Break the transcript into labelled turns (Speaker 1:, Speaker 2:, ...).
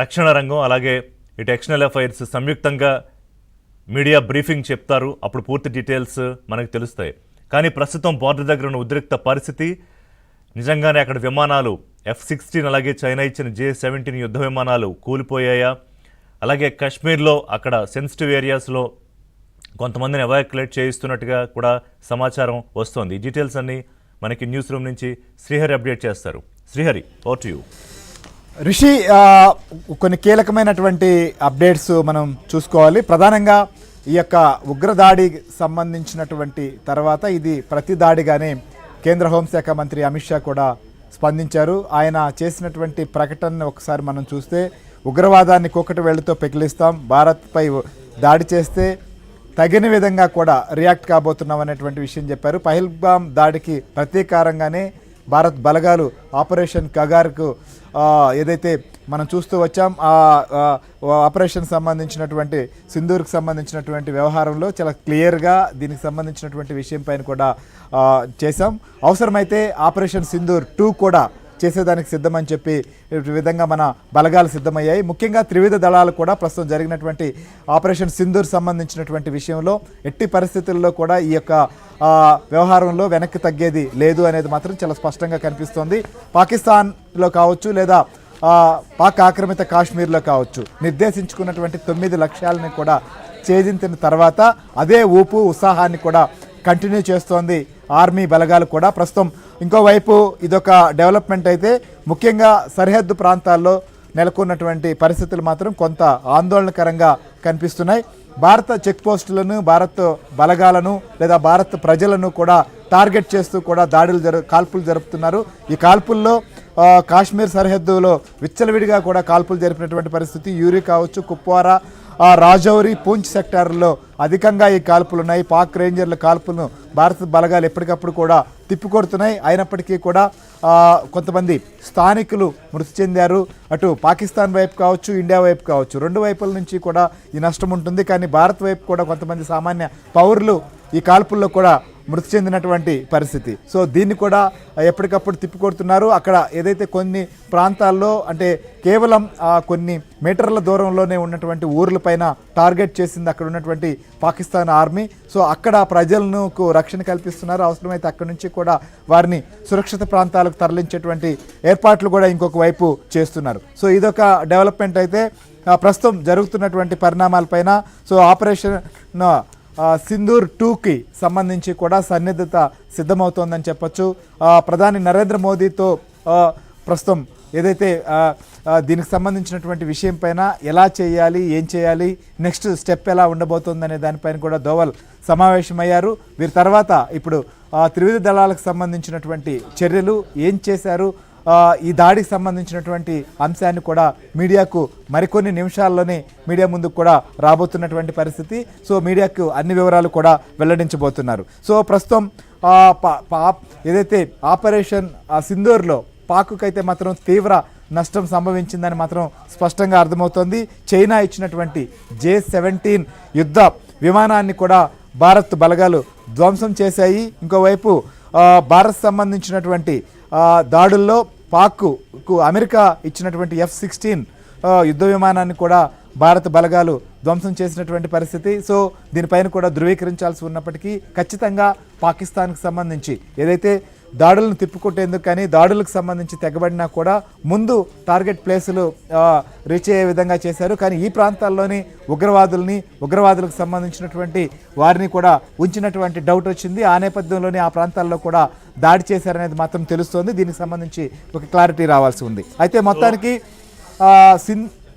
Speaker 1: రక్షణ రంగం అలాగే ఇటు ఎక్స్టర్నల్ అఫైర్స్ సంయుక్తంగా మీడియా బ్రీఫింగ్ చెప్తారు. అప్పుడు పూర్తి డీటెయిల్స్ మనకు తెలుస్తాయి. కానీ ప్రస్తుతం బార్డర్ దగ్గర ఉన్న ఉద్రిక్త పరిస్థితి నిజంగానే అక్కడ విమానాలు F-16 అలాగే చైనా ఇచ్చిన J-17 యుద్ధ విమానాలు కూలిపోయాయా? అలాగే కాశ్మీర్లో అక్కడ సెన్సిటివ్ ఏరియాస్లో కొంతమందిని ఎవాక్యులేట్ చేయిస్తున్నట్టుగా కూడా సమాచారం వస్తోంది. ఈ డీటెయిల్స్ అన్నీ మనకి న్యూస్ రూమ్ నుంచి శ్రీహరి అప్డేట్ చేస్తారు. Srihari, over to you.
Speaker 2: Rishi, కొన్ని కీలకమైనటువంటి అప్డేట్స్ మనం చూసుకోవాలి. ప్రధానంగా ఈ యొక్క ఉగ్రదాడికి సంబంధించినటువంటి తర్వాత ఇది ప్రతి దాడిగానే కేంద్ర హోంశాఖ మంత్రి అమిత్ షా కూడా స్పందించారు. ఆయన చేసినటువంటి ప్రకటనను ఒకసారి మనం చూస్తే, ఉగ్రవాదాన్ని కూకటి వేళ్లతో పెకిలిస్తాం, భారత్పై దాడి చేస్తే తగిన విధంగా కూడా రియాక్ట్ కాబోతున్నాం అనేటువంటి విషయం చెప్పారు. పహల్గామ్ దాడికి ప్రతీకారంగానే భారత్ బలగాలు ఆపరేషన్ కగార్కు ఏదైతే మనం చూస్తూ వచ్చాం, ఆ ఆపరేషన్ సంబంధించినటువంటి సింధూర్కి సంబంధించినటువంటి వ్యవహారంలో చాలా క్లియర్గా దీనికి సంబంధించినటువంటి విషయం పైన కూడా చేశాం. అవసరమైతే ఆపరేషన్ సింధూర్ 2 కూడా చేసేదానికి సిద్ధమని చెప్పి ఈ విధంగా మన బలగాలు సిద్ధమయ్యాయి. ముఖ్యంగా త్రివిధ దళాలు కూడా ప్రస్తుతం జరిగినటువంటి ఆపరేషన్ సింధూర్ సంబంధించినటువంటి విషయంలో ఎట్టి పరిస్థితుల్లో కూడా ఈ యొక్క వ్యవహారంలో వెనక్కి తగ్గేది లేదు అనేది మాత్రం చాలా స్పష్టంగా కనిపిస్తోంది. పాకిస్తాన్లో కావచ్చు లేదా పాక్ ఆక్రమిత కాశ్మీర్లో కావచ్చు నిర్దేశించుకున్నటువంటి 9 లక్ష్యాలని కూడా ఛేదించిన తర్వాత అదే ఊపు ఉత్సాహాన్ని కూడా కంటిన్యూ చేస్తోంది ఆర్మీ బలగాలు కూడా. ప్రస్తుతం ఇంకోవైపు ఇదొక డెవలప్మెంట్ అయితే, ముఖ్యంగా సరిహద్దు ప్రాంతాల్లో నెలకొన్నటువంటి పరిస్థితులు మాత్రం కొంత ఆందోళనకరంగా కనిపిస్తున్నాయి. భారత చెక్ పోస్టులను, భారత్ బలగాలను లేదా భారత్ ప్రజలను కూడా టార్గెట్ చేస్తూ కూడా కాల్పులు జరుపుతున్నారు. ఈ కాల్పుల్లో కాశ్మీర్ సరిహద్దులో విచ్చలవిడిగా కూడా కాల్పులు జరిపినటువంటి పరిస్థితి. యూరి కావచ్చు, కుప్వారా, రాజౌరి, పూంచ్ సెక్టార్లో అధికంగా ఈ కాల్పులు ఉన్నాయి. పాక్ రేంజర్ల కాల్పులను భారత బలగాలు ఎప్పటికప్పుడు కూడా తిప్పికొడుతున్నాయి. అయినప్పటికీ కూడా కొంతమంది స్థానికులు మృతి చెందారు. అటు పాకిస్తాన్ వైపు కావచ్చు, ఇండియా వైపు కావచ్చు, రెండు వైపుల నుంచి కూడా ఈ నష్టం ఉంటుంది. కానీ భారత్ వైపు కూడా కొంతమంది సామాన్య పౌరులు ఈ కాల్పుల్లో కూడా మృతి చెందినటువంటి పరిస్థితి. సో దీన్ని కూడా ఎప్పటికప్పుడు తిప్పికొడుతున్నారు. అక్కడ ఏదైతే కొన్ని ప్రాంతాల్లో అంటే కేవలం కొన్ని మీటర్ల దూరంలోనే ఉన్నటువంటి ఊర్లపైన టార్గెట్ చేసింది అక్కడ ఉన్నటువంటి పాకిస్తాన్ ఆర్మీ. సో అక్కడ ప్రజలను రక్షణ కల్పిస్తున్నారు. అవసరమైతే అక్కడి నుంచి కూడా వారిని సురక్షిత ప్రాంతాలకు తరలించేటువంటి ఏర్పాట్లు కూడా ఇంకొక వైపు చేస్తున్నారు. సో ఇదొక డెవలప్మెంట్ అయితే ప్రస్తుతం జరుగుతున్నటువంటి పరిణామాలపైన. సో ఆపరేషన్ సింధూర్ 2కి సంబంధించి కూడా సన్నిద్ధత సిద్ధమవుతోందని చెప్పొచ్చు. ప్రధాని నరేంద్ర మోదీతో ప్రస్తుతం ఏదైతే దీనికి సంబంధించినటువంటి విషయం పైన ఎలా చేయాలి, ఏం చేయాలి, నెక్స్ట్ స్టెప్ ఎలా ఉండబోతోందనే దానిపైన కూడా దోవల్ సమావేశమయ్యారు. వీరి తర్వాత ఇప్పుడు త్రివిధ దళాలకు సంబంధించినటువంటి చర్యలు ఏం చేశారు, ఈ దాడికి సంబంధించినటువంటి అంశాన్ని కూడా మీడియాకు మరికొన్ని నిమిషాల్లోనే మీడియా ముందుకు కూడా రాబోతున్నటువంటి పరిస్థితి. సో మీడియాకు అన్ని వివరాలు కూడా వెల్లడించబోతున్నారు. సో ప్రస్తుతం ఏదైతే ఆపరేషన్ సింధూర్లో పాకుకైతే మాత్రం తీవ్ర నష్టం సంభవించిందని మాత్రం స్పష్టంగా అర్థమవుతోంది. చైనా ఇచ్చినటువంటి J-17 యుద్ధ విమానాన్ని కూడా భారత్ బలగాలు ధ్వంసం చేశాయి. ఇంకోవైపు భారత్ సంబంధించినటువంటి దాడుల్లో పాక్కు అమెరికా ఇచ్చినటువంటి F-16 యుద్ధ విమానాన్ని కూడా భారత బలగాలు ధ్వంసం చేసినటువంటి పరిస్థితి. సో దీనిపైన కూడా ధృవీకరించాల్సి ఉన్నప్పటికీ ఖచ్చితంగా పాకిస్తాన్కి సంబంధించి ఏదైతే దాడులను తిప్పుకొట్టేందుకు కానీ దాడులకు సంబంధించి తెగబడినా కూడా ముందు టార్గెట్ ప్లేసులు రీచ్ అయ్యే విధంగా చేశారు. కానీ ఈ ప్రాంతాల్లోని ఉగ్రవాదులకు సంబంధించినటువంటి వారిని కూడా ఉంచినటువంటి డౌట్ వచ్చింది. ఆ నేపథ్యంలోనే ఆ ప్రాంతాల్లో కూడా దాడి చేశారనేది మాత్రం తెలుస్తోంది. దీనికి సంబంధించి ఒక క్లారిటీ రావాల్సి ఉంది. అయితే మొత్తానికి